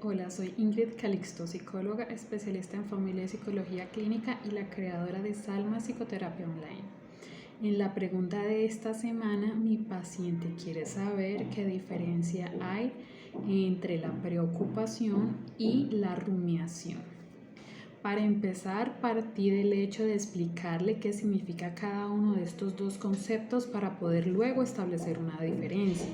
Hola, soy Ingrid Calixto, psicóloga especialista en familia y psicología clínica y la creadora de Salma Psicoterapia Online. En la pregunta de esta semana, mi paciente quiere saber qué diferencia hay entre la preocupación y la rumiación. Para empezar, partí del hecho de explicarle qué significa cada uno de estos dos conceptos para poder luego establecer una diferencia.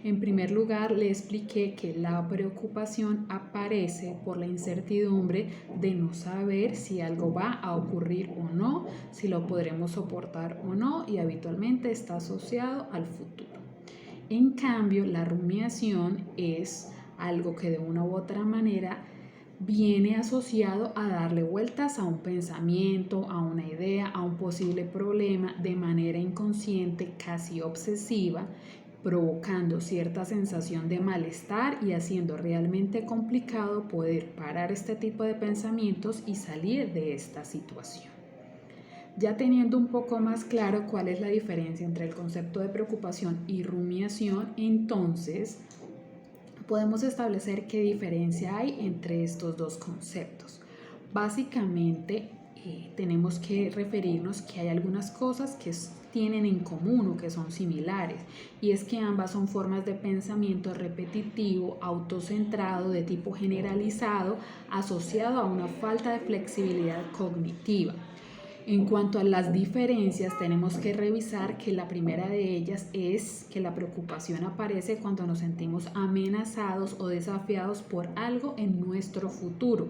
En primer lugar, le expliqué que la preocupación aparece por la incertidumbre de no saber si algo va a ocurrir o no, si lo podremos soportar o no, y habitualmente está asociado al futuro. En cambio, la rumiación es algo que de una u otra manera viene asociado a darle vueltas a un pensamiento, a una idea, a un posible problema de manera inconsciente, casi obsesiva, provocando cierta sensación de malestar y haciendo realmente complicado poder parar este tipo de pensamientos y salir de esta situación. Ya teniendo un poco más claro cuál es la diferencia entre el concepto de preocupación y rumiación, entonces podemos establecer qué diferencia hay entre estos dos conceptos. Básicamente, tenemos que referirnos que hay algunas cosas que tienen en común o que son similares, y es que ambas son formas de pensamiento repetitivo, autocentrado, de tipo generalizado, asociado a una falta de flexibilidad cognitiva. En cuanto a las diferencias, tenemos que revisar que la primera de ellas es que la preocupación aparece cuando nos sentimos amenazados o desafiados por algo en nuestro futuro.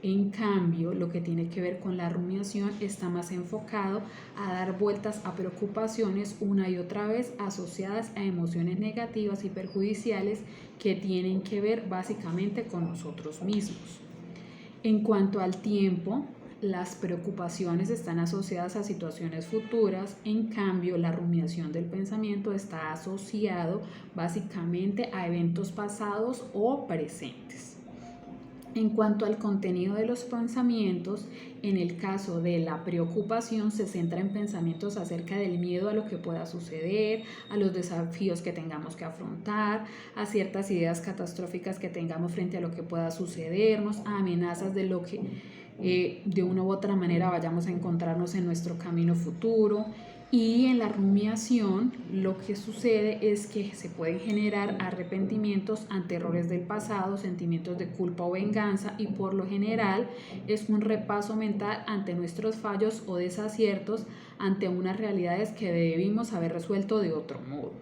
En cambio, lo que tiene que ver con la rumiación está más enfocado a dar vueltas a preocupaciones una y otra vez asociadas a emociones negativas y perjudiciales que tienen que ver básicamente con nosotros mismos. En cuanto al tiempo, las preocupaciones están asociadas a situaciones futuras, en cambio la rumiación del pensamiento está asociado básicamente a eventos pasados o presentes. En cuanto al contenido de los pensamientos, en el caso de la preocupación se centra en pensamientos acerca del miedo a lo que pueda suceder, a los desafíos que tengamos que afrontar, a ciertas ideas catastróficas que tengamos frente a lo que pueda sucedernos, a amenazas de lo que de una u otra manera vayamos a encontrarnos en nuestro camino futuro. Y en la rumiación lo que sucede es que se pueden generar arrepentimientos ante errores del pasado, sentimientos de culpa o venganza, y por lo general es un repaso mental ante nuestros fallos o desaciertos ante unas realidades que debimos haber resuelto de otro modo.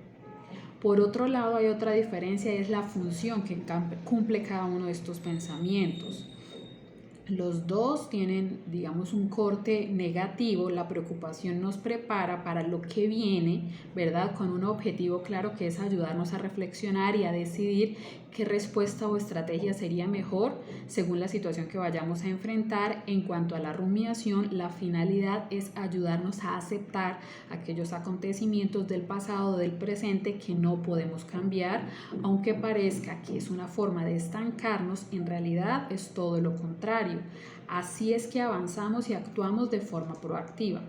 Por otro lado, hay otra diferencia, es la función que cumple cada uno de estos pensamientos. Los dos tienen, digamos, un corte negativo. La preocupación nos prepara para lo que viene, ¿verdad? Con un objetivo claro, que es ayudarnos a reflexionar y a decidir qué respuesta o estrategia sería mejor según la situación que vayamos a enfrentar. En cuanto a la rumiación, la finalidad es ayudarnos a aceptar aquellos acontecimientos del pasado o del presente que no podemos cambiar. Aunque parezca que es una forma de estancarnos, en realidad es todo lo contrario. Así es que avanzamos y actuamos de forma proactiva.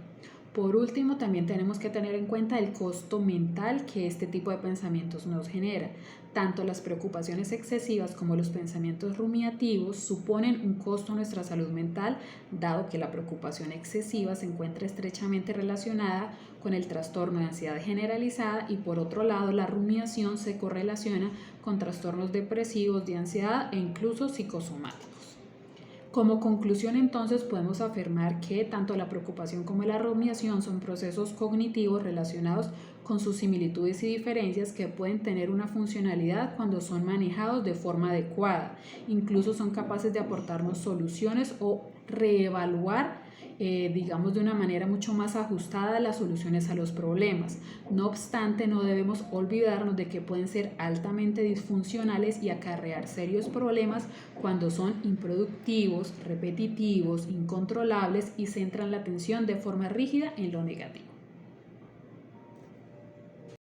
Por último, también tenemos que tener en cuenta el costo mental que este tipo de pensamientos nos genera. Tanto las preocupaciones excesivas como los pensamientos rumiativos suponen un costo a nuestra salud mental, dado que la preocupación excesiva se encuentra estrechamente relacionada con el trastorno de ansiedad generalizada, y por otro lado la rumiación se correlaciona con trastornos depresivos, de ansiedad e incluso psicosomáticos. Como conclusión, entonces, podemos afirmar que tanto la preocupación como la rumiación son procesos cognitivos relacionados con sus similitudes y diferencias que pueden tener una funcionalidad cuando son manejados de forma adecuada. Incluso son capaces de aportarnos soluciones o reevaluar digamos de una manera mucho más ajustada las soluciones a los problemas. No obstante, no debemos olvidarnos de que pueden ser altamente disfuncionales y acarrear serios problemas cuando son improductivos, repetitivos, incontrolables y centran la atención de forma rígida en lo negativo.